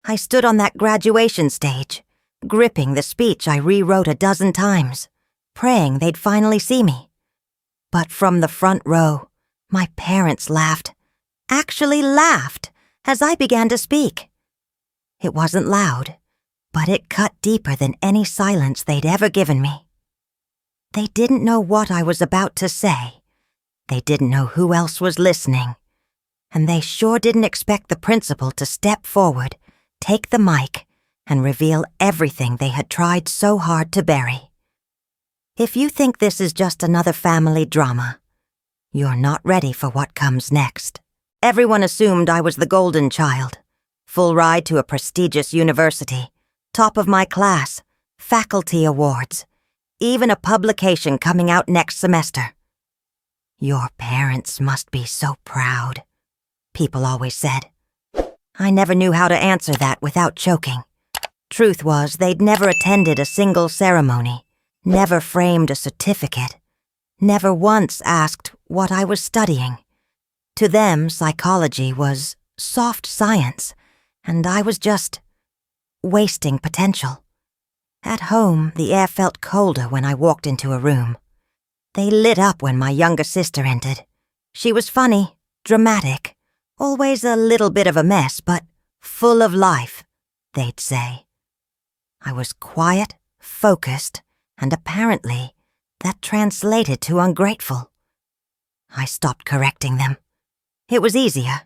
I stood on that graduation stage, gripping the speech I rewrote a dozen times, praying they'd finally see me. But from the front row, my parents laughed, actually laughed, as I began to speak. It wasn't loud, but it cut deeper than any silence they'd ever given me. They didn't know what I was about to say. They didn't know who else was listening. And they sure didn't expect the principal to step forward, take the mic, and reveal everything they had tried so hard to bury. If you think this is just another family drama, you're not ready for what comes next. Everyone assumed I was the golden child, full ride to a prestigious university, top of my class, faculty awards, even a publication coming out next semester. Your parents must be so proud, people always said. I never knew how to answer that without choking. Truth was, they'd never attended a single ceremony, never framed a certificate, never once asked what I was studying. To them, psychology was soft science, and I was just wasting potential. At home, the air felt colder when I walked into a room. They lit up when my younger sister entered. She was funny, dramatic, always a little bit of a mess, but full of life, they'd say. I was quiet, focused, and apparently that translated to ungrateful. I stopped correcting them. It was easier.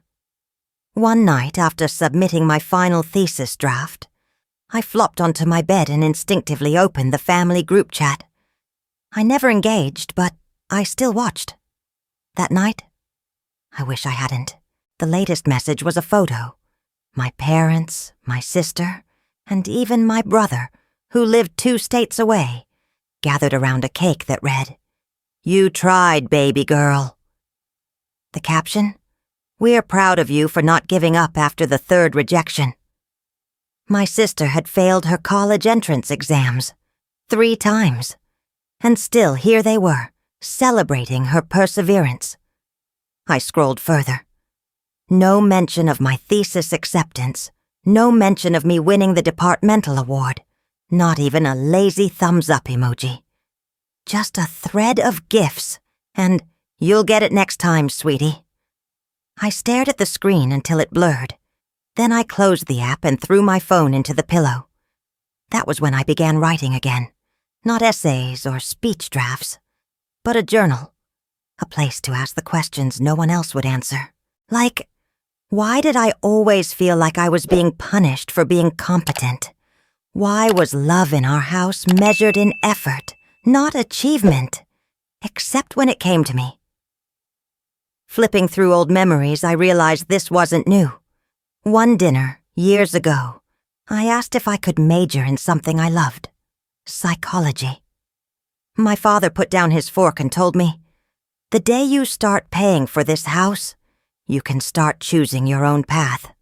One night, after submitting my final thesis draft, I flopped onto my bed and instinctively opened the family group chat. I never engaged, but I still watched. That night, I wish I hadn't. The latest message was a photo. My parents, my sister, and even my brother, who lived 2 states away, gathered around a cake that read, "You tried, baby girl." The caption? "We're proud of you for not giving up after the 3rd rejection." My sister had failed her college entrance exams 3 times, and still here they were, celebrating her perseverance. I scrolled further. No mention of my thesis acceptance, no mention of me winning the departmental award, not even a lazy thumbs-up emoji. Just a thread of gifs, and "You'll get it next time, sweetie." I stared at the screen until it blurred. Then I closed the app and threw my phone into the pillow. That was when I began writing again. Not essays or speech drafts, but a journal. A place to ask the questions no one else would answer. Like, why did I always feel like I was being punished for being competent? Why was love in our house measured in effort, not achievement, except when it came to me? Flipping through old memories, I realized this wasn't new. One dinner, years ago, I asked if I could major in something I loved. Psychology. My father put down his fork and told me, "The day you start paying for this house, you can start choosing your own path."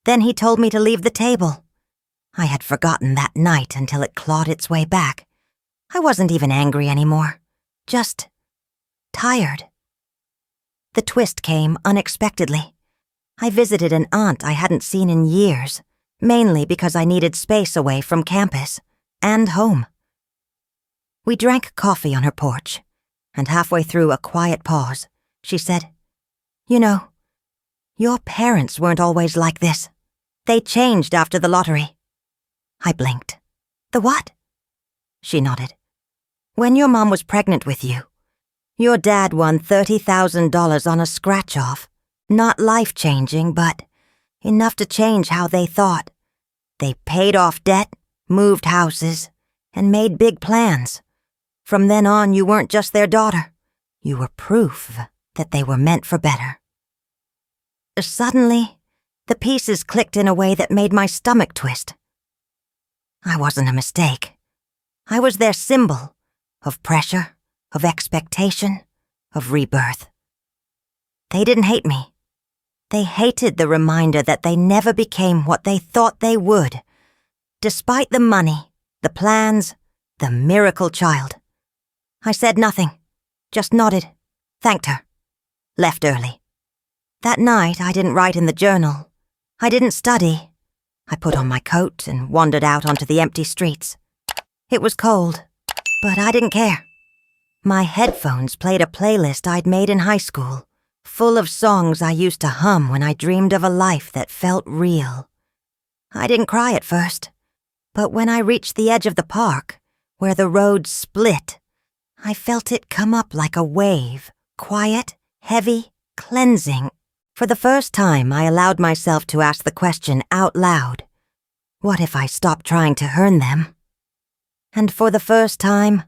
Then he told me to leave the table. I had forgotten that night until it clawed its way back. I wasn't even angry anymore, just tired. The twist came unexpectedly. I visited an aunt I hadn't seen in years, mainly because I needed space away from campus and home. We drank coffee on her porch, and halfway through a quiet pause, she said, "You know, your parents weren't always like this. They changed after the lottery." I blinked. "The what?" She nodded. "When your mom was pregnant with you, your dad won $30,000 on a scratch-off. Not life-changing, but enough to change how they thought. They paid off debt, moved houses, and made big plans. From then on, you weren't just their daughter. You were proof that they were meant for better." Suddenly, the pieces clicked in a way that made my stomach twist. I wasn't a mistake. I was their symbol of pressure, of expectation, of rebirth. They didn't hate me. They hated the reminder that they never became what they thought they would, despite the money, the plans, the miracle child. I said nothing, just nodded, thanked her, left early. That night, I didn't write in the journal. I didn't study. I put on my coat and wandered out onto the empty streets. It was cold, but I didn't care. My headphones played a playlist I'd made in high school, full of songs I used to hum when I dreamed of a life that felt real. I didn't cry at first, but when I reached the edge of the park, where the roads split, I felt it come up like a wave, quiet, heavy, cleansing. For the first time, I allowed myself to ask the question out loud, what if I stopped trying to earn them? And for the first time,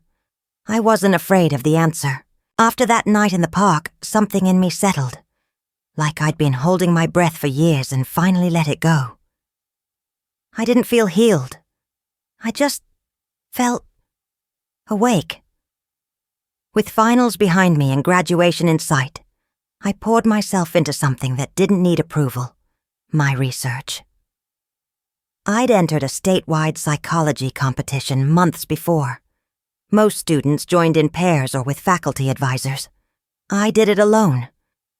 I wasn't afraid of the answer. After that night in the park, something in me settled, like I'd been holding my breath for years and finally let it go. I didn't feel healed. I just felt awake. With finals behind me and graduation in sight, I poured myself into something that didn't need approval, my research. I'd entered a statewide psychology competition months before. Most students joined in pairs or with faculty advisors. I did it alone,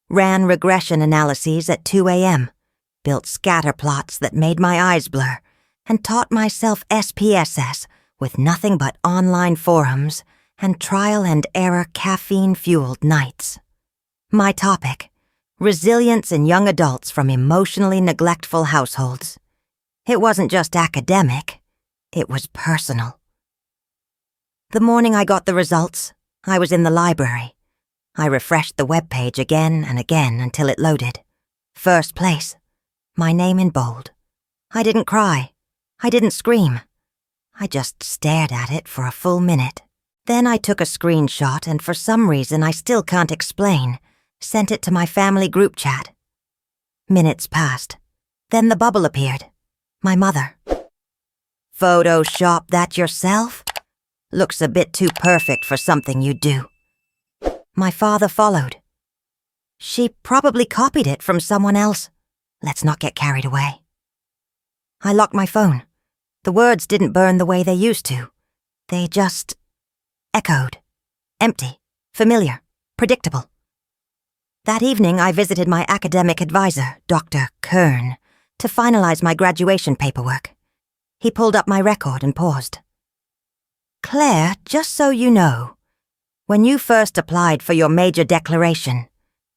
ran regression analyses at 2 a.m., built scatter plots that made my eyes blur, and taught myself SPSS with nothing but online forums and trial-and-error caffeine-fueled nights. My topic: resilience in young adults from emotionally neglectful households. It wasn't just academic, it was personal. The morning I got the results, I was in the library. I refreshed the webpage again and again until it loaded. First place. My name in bold. I didn't cry. I didn't scream. I just stared at it for a full minute. Then I took a screenshot and for some reason I still can't explain, sent it to my family group chat. Minutes passed. Then the bubble appeared. My mother. Photoshop that yourself? Looks a bit too perfect for something you do. My father followed. She probably copied it from someone else. Let's not get carried away. I locked my phone. The words didn't burn the way they used to. They just echoed. Empty, familiar, predictable. That evening I visited my academic advisor, Dr. Kern, to finalize my graduation paperwork. He pulled up my record and paused. Claire, just so you know, when you first applied for your major declaration,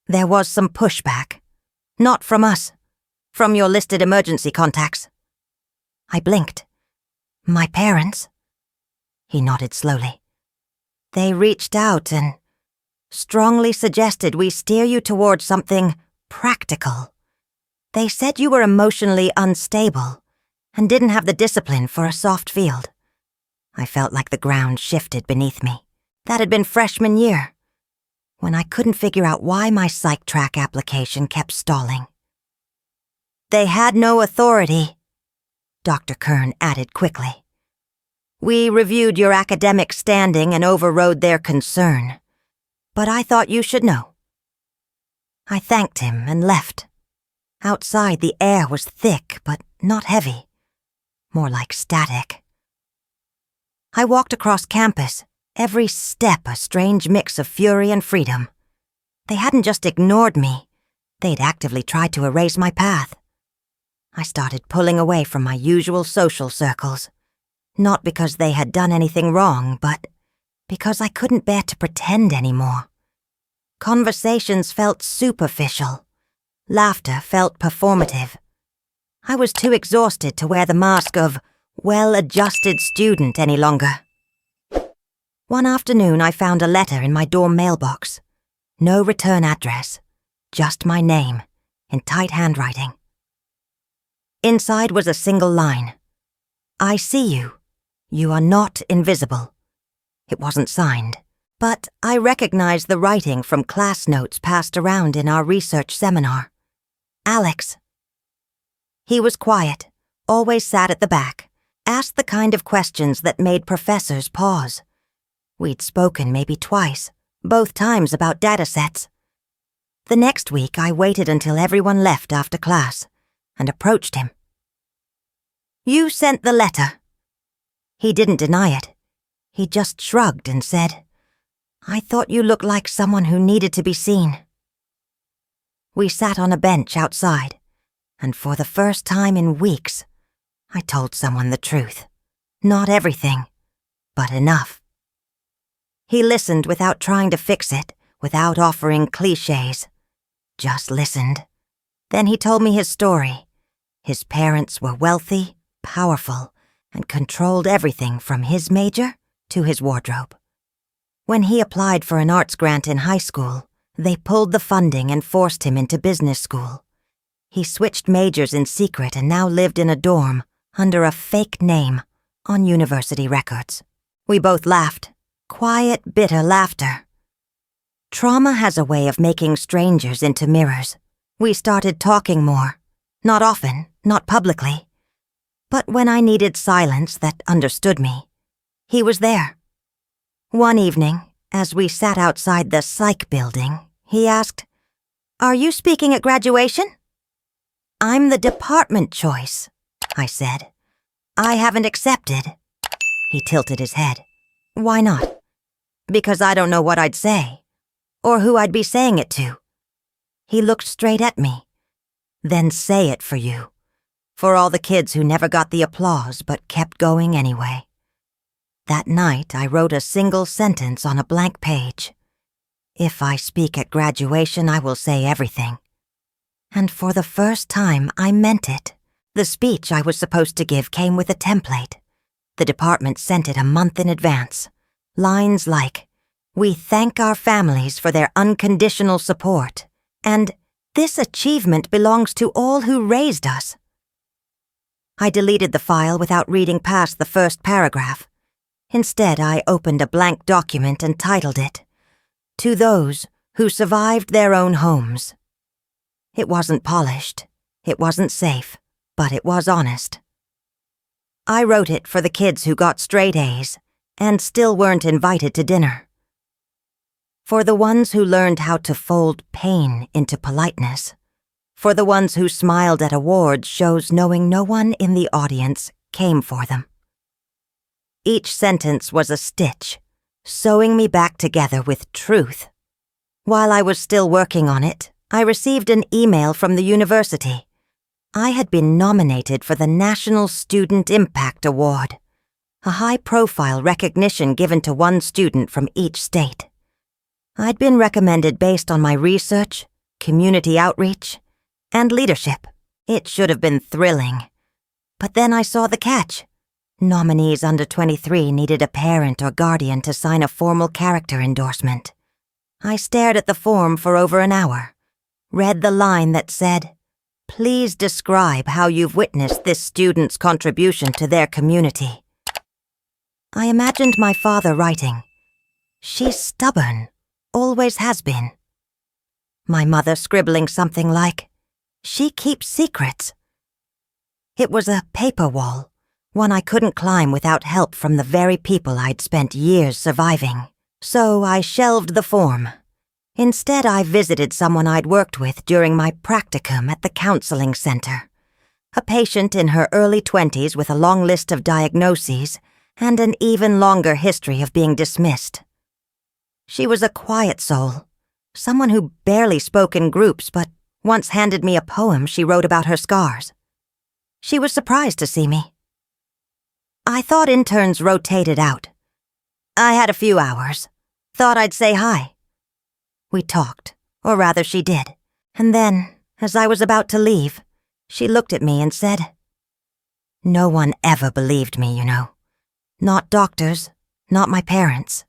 there was some pushback. Not from us, from your listed emergency contacts. I blinked. My parents? He nodded slowly. They reached out and strongly suggested we steer you towards something practical. They said you were emotionally unstable and didn't have the discipline for a soft field. I felt like the ground shifted beneath me. That had been freshman year, when I couldn't figure out why my psych track application kept stalling. They had no authority, Dr. Kern added quickly. We reviewed your academic standing and overrode their concern, but I thought you should know. I thanked him and left. Outside the air was thick but not heavy, more like static. I walked across campus, every step a strange mix of fury and freedom. They hadn't just ignored me, they'd actively tried to erase my path. I started pulling away from my usual social circles, not because they had done anything wrong, but because I couldn't bear to pretend anymore. Conversations felt superficial. Laughter felt performative. I was too exhausted to wear the mask of well-adjusted student any longer. One afternoon I found a letter in my dorm mailbox. No return address, just my name, in tight handwriting. Inside was a single line. I see you. You are not invisible. It wasn't signed, but I recognized the writing from class notes passed around in our research seminar. Alex. He was quiet, always sat at the back, asked the kind of questions that made professors pause. We'd spoken maybe twice, both times about datasets. The next week I waited until everyone left after class and approached him. You sent the letter. He didn't deny it. He just shrugged and said, I thought you looked like someone who needed to be seen. We sat on a bench outside, and for the first time in weeks, I told someone the truth. Not everything, but enough. He listened without trying to fix it, without offering clichés. Just listened. Then he told me his story. His parents were wealthy, powerful, and controlled everything from his major to his wardrobe. When he applied for an arts grant in high school, they pulled the funding and forced him into business school. He switched majors in secret and now lived in a dorm under a fake name on university records. We both laughed. Quiet, bitter laughter. Trauma has a way of making strangers into mirrors. We started talking more. Not often, not publicly. But when I needed silence that understood me, he was there. One evening, as we sat outside the psych building, he asked, "Are you speaking at graduation?" "I'm the department choice," I said. "I haven't accepted." He tilted his head. "Why not?" "Because I don't know what I'd say, or who I'd be saying it to." He looked straight at me. "Then say it for you. For all the kids who never got the applause but kept going anyway." That night, I wrote a single sentence on a blank page. "If I speak at graduation, I will say everything." And for the first time, I meant it. The speech I was supposed to give came with a template. The department sent it a month in advance. Lines like, "We thank our families for their unconditional support," and "This achievement belongs to all who raised us." I deleted the file without reading past the first paragraph. Instead, I opened a blank document and titled it, "To Those Who Survived Their Own Homes." It wasn't polished, it wasn't safe, but it was honest. I wrote it for the kids who got straight A's and still weren't invited to dinner. For the ones who learned how to fold pain into politeness. For the ones who smiled at award shows knowing no one in the audience came for them. Each sentence was a stitch, sewing me back together with truth. While I was still working on it, I received an email from the university. I had been nominated for the National Student Impact Award, a high-profile recognition given to one student from each state. I'd been recommended based on my research, community outreach, and leadership. It should have been thrilling. But then I saw the catch. Nominees under 23 needed a parent or guardian to sign a formal character endorsement. I stared at the form for over an hour, read the line that said, "Please describe how you've witnessed this student's contribution to their community." I imagined my father writing, "She's stubborn, always has been." My mother scribbling something like, "She keeps secrets." It was a paper wall, one I couldn't climb without help from the very people I'd spent years surviving. So I shelved the form. Instead, I visited someone I'd worked with during my practicum at the counseling center. A patient in her early 20s with a long list of diagnoses and an even longer history of being dismissed. She was a quiet soul, someone who barely spoke in groups but once handed me a poem she wrote about her scars. She was surprised to see me. I thought interns rotated out. I had a few hours. Thought I'd say hi. We talked, or rather she did, and then, as I was about to leave, she looked at me and said, "No one ever believed me, you know. Not doctors, not my parents.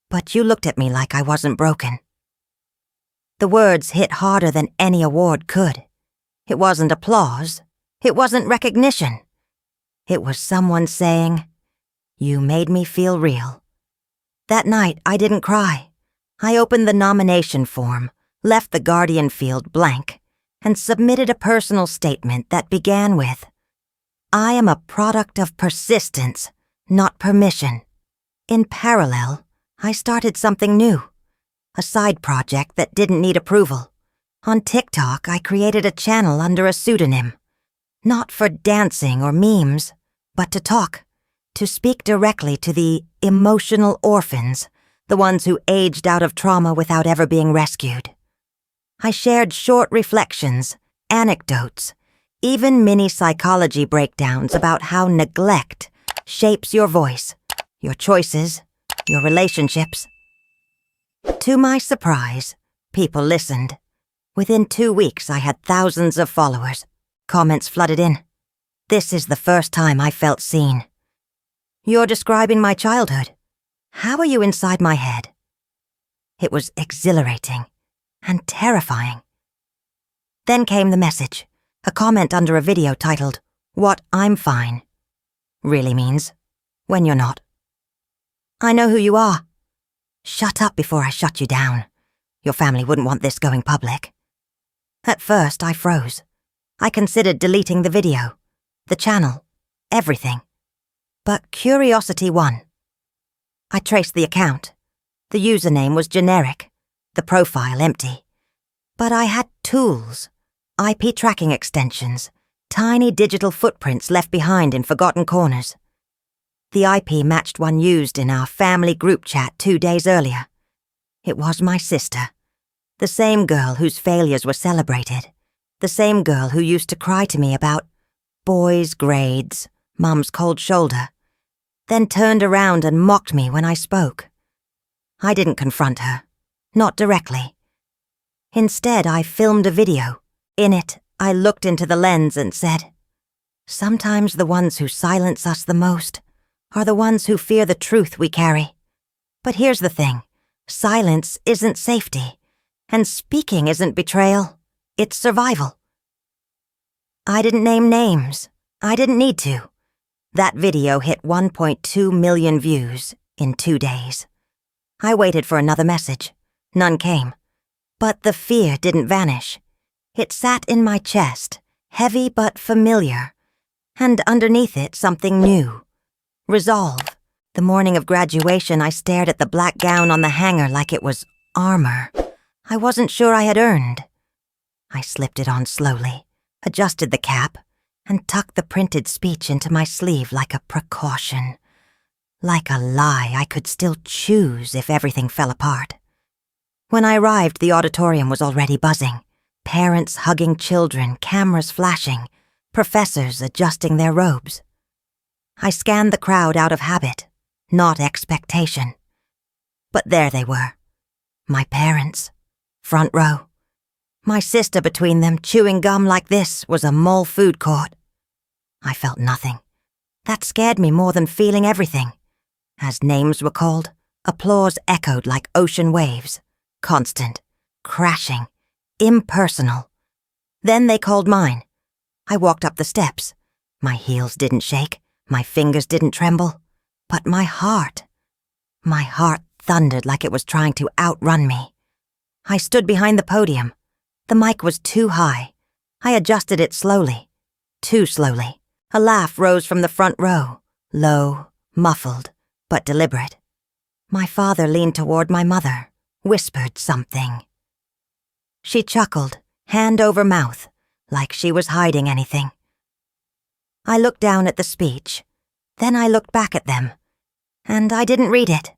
But you looked at me like I wasn't broken." The words hit harder than any award could. It wasn't applause. It wasn't recognition. It was someone saying, "You made me feel real." That night, I didn't cry. I opened the nomination form, left the guardian field blank, and submitted a personal statement that began with, "I am a product of persistence, not permission." In parallel, I started something new, a side project that didn't need approval. On TikTok, I created a channel under a pseudonym, not for dancing or memes, but to talk, to speak directly to the emotional orphans, the ones who aged out of trauma without ever being rescued. I shared short reflections, anecdotes, Even mini psychology breakdowns about how neglect shapes your voice, your choices, your relationships. To my surprise, people listened. Within 2 weeks, I had thousands of followers. Comments flooded in. This is the first time I felt seen. You're describing my childhood. How are you inside my head? It was exhilarating and terrifying. Then came the message, a comment under a video titled, "What I'm Fine," really means, when you're not. I know who you are. Shut up before I shut you down. Your family wouldn't want this going public. At first, I froze. I considered deleting the video, the channel, everything. But curiosity won. I traced the account. The username was generic, the profile empty. But I had tools, IP tracking extensions, tiny digital footprints left behind in forgotten corners. The IP matched one used in our family group chat 2 days earlier. It was my sister, the same girl whose failures were celebrated, the same girl who used to cry to me about boys' grades, Mum's cold shoulder, then turned around and mocked me when I spoke. I didn't confront her, not directly. Instead, I filmed a video. In it, I looked into the lens and said, "Sometimes the ones who silence us the most are the ones who fear the truth we carry. But here's the thing, silence isn't safety, and speaking isn't betrayal, it's survival." I didn't name names. I didn't need to. That video hit 1.2 million views in 2 days. I waited for another message. None came. But the fear didn't vanish. It sat in my chest, heavy but familiar, and underneath it something new. Resolve. The morning of graduation, I stared at the black gown on the hanger like it was armor I wasn't sure I had earned. I slipped it on slowly, adjusted the cap, and tucked the printed speech into my sleeve like a precaution. Like a lie I could still choose if everything fell apart. When I arrived, the auditorium was already buzzing. Parents hugging children, cameras flashing, professors adjusting their robes. I scanned the crowd out of habit, not expectation. But there they were. My parents, front row. My sister between them, chewing gum like this was a mall food court. I felt nothing. That scared me more than feeling everything. As names were called, applause echoed like ocean waves, constant, crashing, impersonal. Then they called mine. I walked up the steps. My heels didn't shake, my fingers didn't tremble, but my heart thundered like it was trying to outrun me. I stood behind the podium. The mic was too high. I adjusted it slowly, too slowly. A laugh rose from the front row, low, muffled, but deliberate. My father leaned toward my mother, whispered something. She chuckled, hand over mouth, like she was hiding anything. I looked down at the speech. Then I looked back at them, and I didn't read it.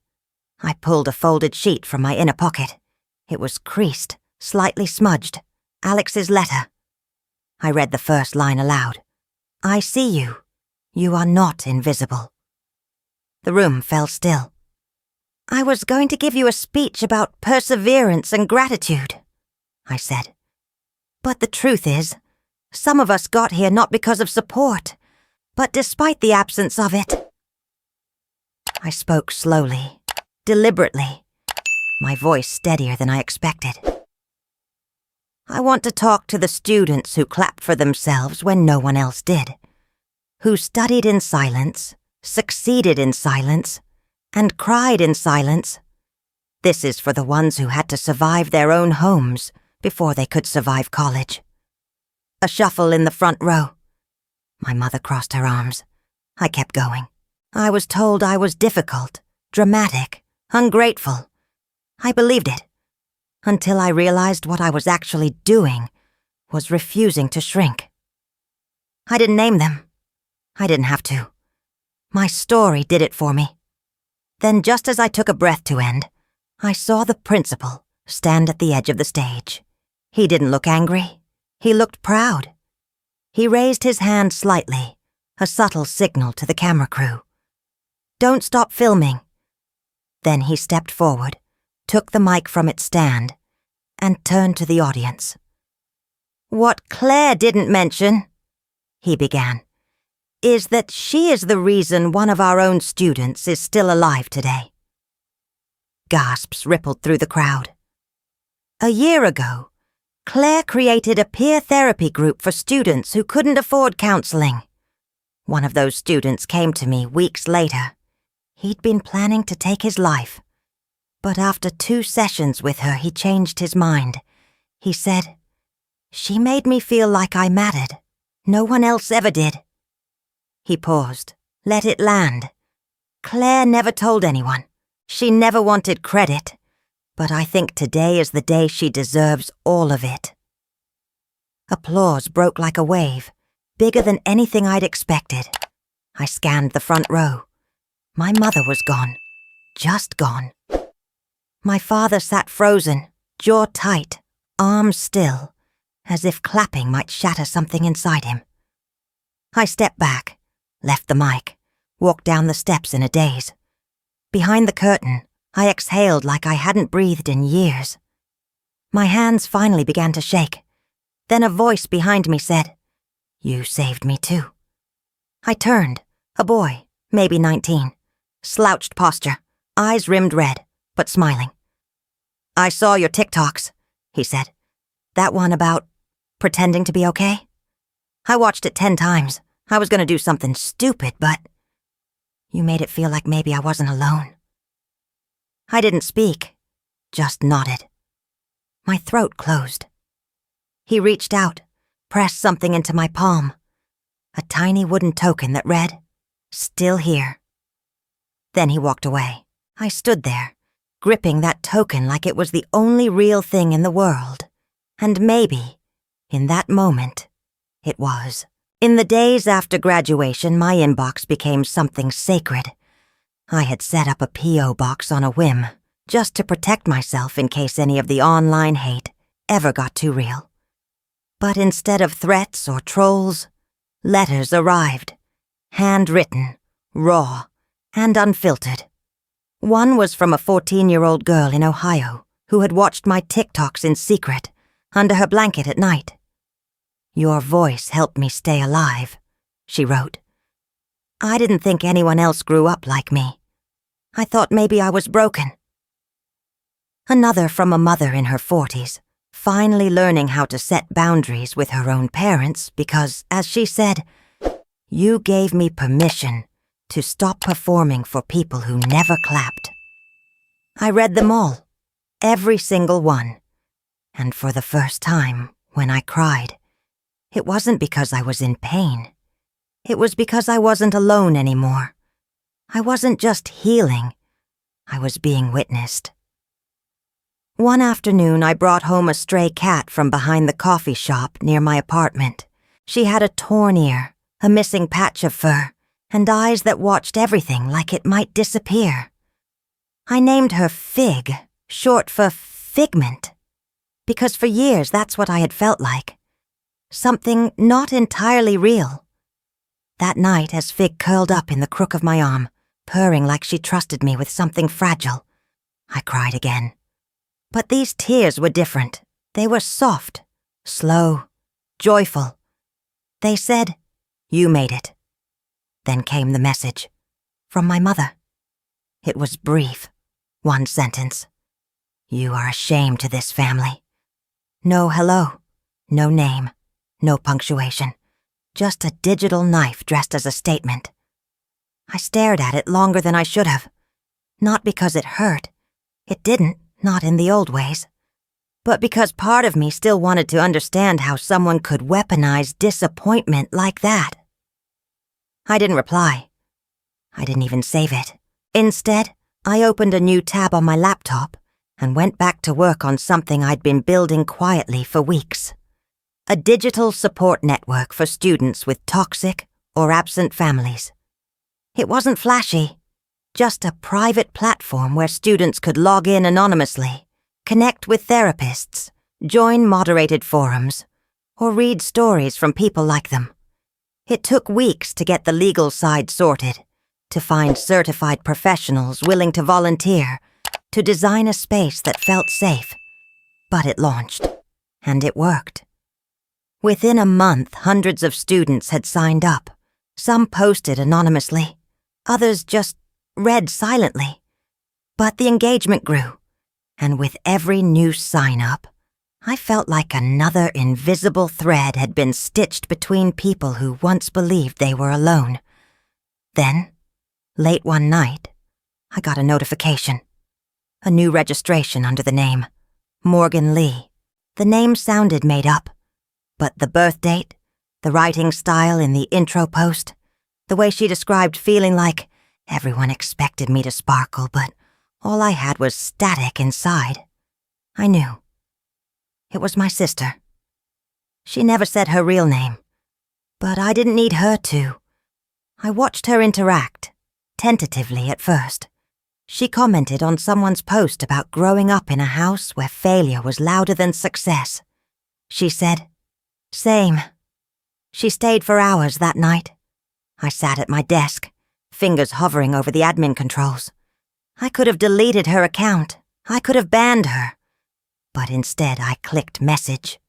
I pulled a folded sheet from my inner pocket. It was creased, slightly smudged. Alex's letter. I read the first line aloud. "I see you. You are not invisible." The room fell still. "I was going to give you a speech about perseverance and gratitude," I said. "But the truth is, some of us got here not because of support, but despite the absence of it." I spoke slowly, deliberately, my voice steadier than I expected. "I want to talk to the students who clapped for themselves when no one else did, who studied in silence, succeeded in silence, and cried in silence. This is for the ones who had to survive their own homes before they could survive college." A shuffle in the front row. My mother crossed her arms. I kept going. I was told I was difficult, dramatic, ungrateful. I believed it, until I realized what I was actually doing was refusing to shrink. I didn't name them. I didn't have to. My story did it for me. Then, just as I took a breath to end, I saw the principal stand at the edge of the stage. He didn't look angry. He looked proud. He raised his hand slightly, a subtle signal to the camera crew. "Don't stop filming." Then he stepped forward, took the mic from its stand, and turned to the audience. "What Claire didn't mention," he began, "is that she is the reason one of our own students is still alive today." Gasps rippled through the crowd. "A year ago, Claire created a peer therapy group for students who couldn't afford counseling. One of those students came to me weeks later. He'd been planning to take his life, but after 2 sessions with her, he changed his mind. He said, 'She made me feel like I mattered. No one else ever did.'" He paused, let it land. "Claire never told anyone. She never wanted credit. But I think today is the day she deserves all of it." Applause broke like a wave, bigger than anything I'd expected. I scanned the front row. My mother was gone. Just gone. My father sat frozen, jaw tight, arms still, as if clapping might shatter something inside him. I stepped back, left the mic, walked down the steps in a daze. Behind the curtain, I exhaled like I hadn't breathed in years. My hands finally began to shake. Then a voice behind me said, "You saved me too." I turned, a boy, maybe 19, slouched posture, eyes rimmed red, but smiling. "I saw your TikToks," he said. "That one about pretending to be okay? I watched it 10 times. I was going to do something stupid, but you made it feel like maybe I wasn't alone." I didn't speak, just nodded. My throat closed. He reached out, pressed something into my palm, a tiny wooden token that read, "Still here." Then he walked away. I stood there, gripping that token like it was the only real thing in the world. And maybe, in that moment, it was. In the days after graduation, my inbox became something sacred. I had set up a P.O. box on a whim, just to protect myself in case any of the online hate ever got too real. But instead of threats or trolls, letters arrived, handwritten, raw, and unfiltered. One was from a 14-year-old girl in Ohio who had watched my TikToks in secret, under her blanket at night. "Your voice helped me stay alive," she wrote. "I didn't think anyone else grew up like me. I thought maybe I was broken." Another from a mother in her 40s, finally learning how to set boundaries with her own parents because, as she said, "You gave me permission to stop performing for people who never clapped." I read them all, every single one, and for the first time, when I cried, it wasn't because I was in pain. It was because I wasn't alone anymore. I wasn't just healing. I was being witnessed. One afternoon, I brought home a stray cat from behind the coffee shop near my apartment. She had a torn ear, a missing patch of fur, and eyes that watched everything like it might disappear. I named her Fig, short for Figment, because for years that's what I had felt like. Something not entirely real. That night, as Fig curled up in the crook of my arm, purring like she trusted me with something fragile, I cried again. But these tears were different. They were soft, slow, joyful. They said, "You made it." Then came the message, from my mother. It was brief, one sentence. "You are a shame to this family." No hello, no name, no punctuation. Just a digital knife dressed as a statement. I stared at it longer than I should have. Not because it hurt. It didn't, not in the old ways. But because part of me still wanted to understand how someone could weaponize disappointment like that. I didn't reply. I didn't even save it. Instead, I opened a new tab on my laptop and went back to work on something I'd been building quietly for weeks. A digital support network for students with toxic or absent families. It wasn't flashy, just a private platform where students could log in anonymously, connect with therapists, join moderated forums, or read stories from people like them. It took weeks to get the legal side sorted, to find certified professionals willing to volunteer, to design a space that felt safe. But it launched, and it worked. Within a month, hundreds of students had signed up. Some posted anonymously, others just read silently. But the engagement grew, and with every new sign-up, I felt like another invisible thread had been stitched between people who once believed they were alone. Then, late one night, I got a notification. A new registration under the name Morgan Lee. The name sounded made up, but the birth date, the writing style in the intro post, the way she described feeling like everyone expected me to sparkle, but all I had was static inside. I knew. It was my sister. She never said her real name, but I didn't need her to. I watched her interact, tentatively at first. She commented on someone's post about growing up in a house where failure was louder than success. She said, "Same." She stayed for hours that night. I sat at my desk, fingers hovering over the admin controls. I could have deleted her account. I could have banned her. But instead I clicked message.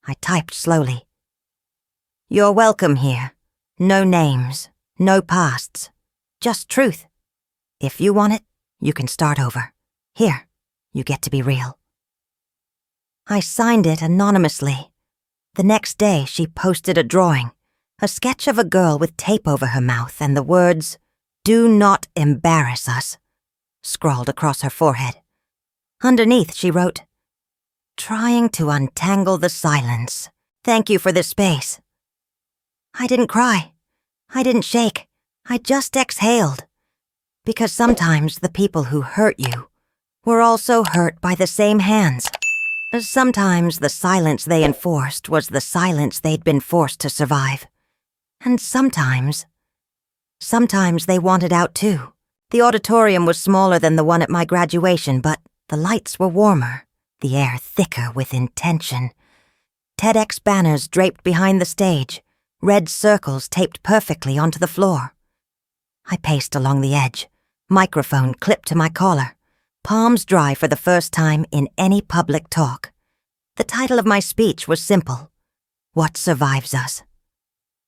I typed slowly. "You're welcome here. No names, no pasts. Just truth. If you want it, you can start over. Here, you get to be real." I signed it anonymously. The next day she posted a drawing, a sketch of a girl with tape over her mouth and the words, "Do not embarrass us," scrawled across her forehead. Underneath she wrote, "Trying to untangle the silence. Thank you for this space." I didn't cry. I didn't shake. I just exhaled. Because sometimes the people who hurt you were also hurt by the same hands. Sometimes the silence they enforced was the silence they'd been forced to survive. And sometimes they wanted out too. The auditorium was smaller than the one at my graduation, but the lights were warmer, the air thicker with intention. TEDx banners draped behind the stage, red circles taped perfectly onto the floor. I paced along the edge, microphone clipped to my collar, palms dry for the first time in any public talk. The title of my speech was simple: What Survives Us?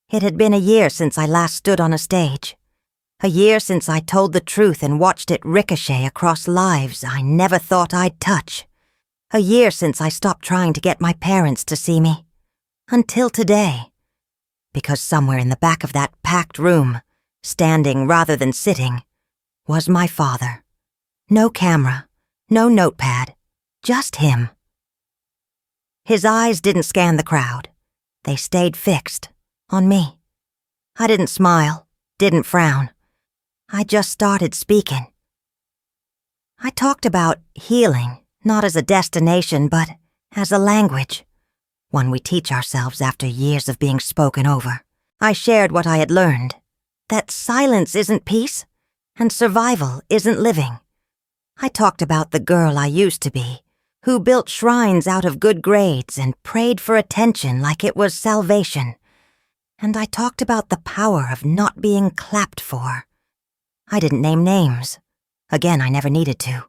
It had been a year since I last stood on a stage. A year since I told the truth and watched it ricochet across lives I never thought I'd touch. A year since I stopped trying to get my parents to see me. Until today. Because somewhere in the back of that packed room, standing rather than sitting, was my father. No camera, no notepad, just him. His eyes didn't scan the crowd. They stayed fixed, on me. I didn't smile, didn't frown. I just started speaking. I talked about healing, not as a destination, but as a language, one we teach ourselves after years of being spoken over. I shared what I had learned, that silence isn't peace, and survival isn't living. I talked about the girl I used to be, who built shrines out of good grades and prayed for attention like it was salvation. And I talked about the power of not being clapped for. I didn't name names. Again, I never needed to.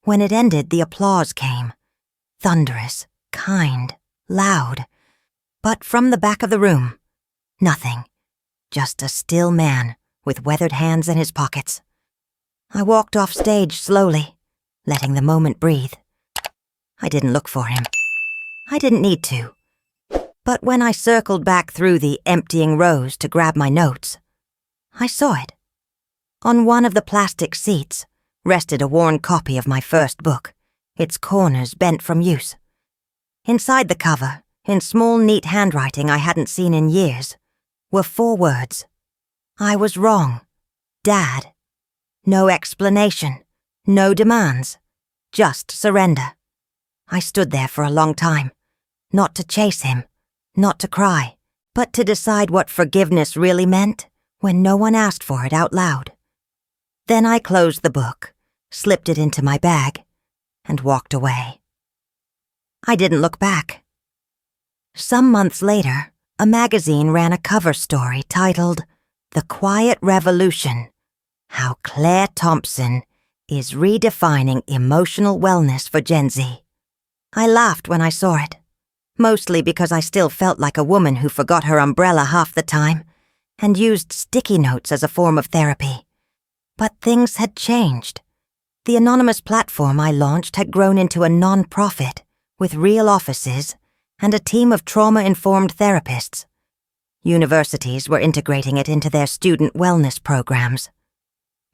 When it ended, the applause came. Thunderous, kind, loud. But from the back of the room, nothing. Just a still man with weathered hands in his pockets. I walked off stage slowly, letting the moment breathe. I didn't look for him. I didn't need to. But when I circled back through the emptying rows to grab my notes, I saw it. On one of the plastic seats rested a worn copy of my first book, its corners bent from use. Inside the cover, in small, neat handwriting I hadn't seen in years, were 4 words. I was wrong. Dad. No explanation. No demands. Just surrender. I stood there for a long time, not to chase him, not to cry, but to decide what forgiveness really meant when no one asked for it out loud. Then I closed the book, slipped it into my bag, and walked away. I didn't look back. Some months later, a magazine ran a cover story titled "The Quiet Revolution: How Claire Thompson is Redefining Emotional Wellness for Gen Z." I laughed when I saw it, mostly because I still felt like a woman who forgot her umbrella half the time and used sticky notes as a form of therapy. But things had changed. The anonymous platform I launched had grown into a non-profit with real offices and a team of trauma-informed therapists. Universities were integrating it into their student wellness programs.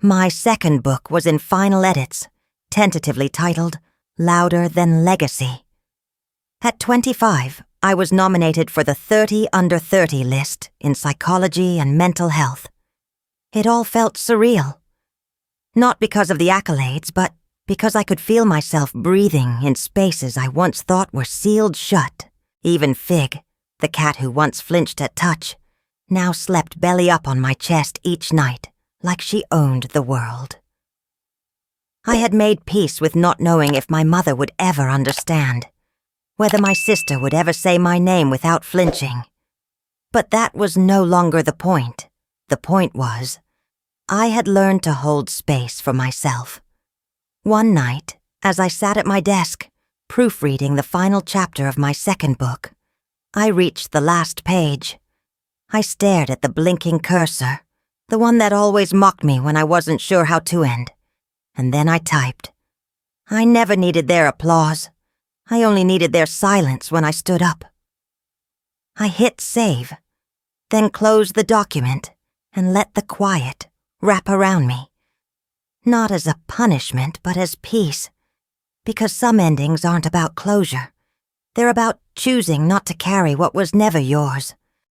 My second book was in final edits, tentatively titled Louder Than Legacy. At 25, I was nominated for the 30 Under 30 list in psychology and mental health. It all felt surreal. Not because of the accolades, but because I could feel myself breathing in spaces I once thought were sealed shut. Even Fig, the cat who once flinched at touch, now slept belly up on my chest each night, like she owned the world. I had made peace with not knowing if my mother would ever understand, whether my sister would ever say my name without flinching. But that was no longer the point. The point was, I had learned to hold space for myself. One night, as I sat at my desk, proofreading the final chapter of my second book, I reached the last page. I stared at the blinking cursor, the one that always mocked me when I wasn't sure how to end, and then I typed. I never needed their applause. I only needed their silence when I stood up. I hit save, then closed the document and let the quiet wrap around me. Not as a punishment, but as peace. Because some endings aren't about closure. They're about choosing not to carry what was never yours.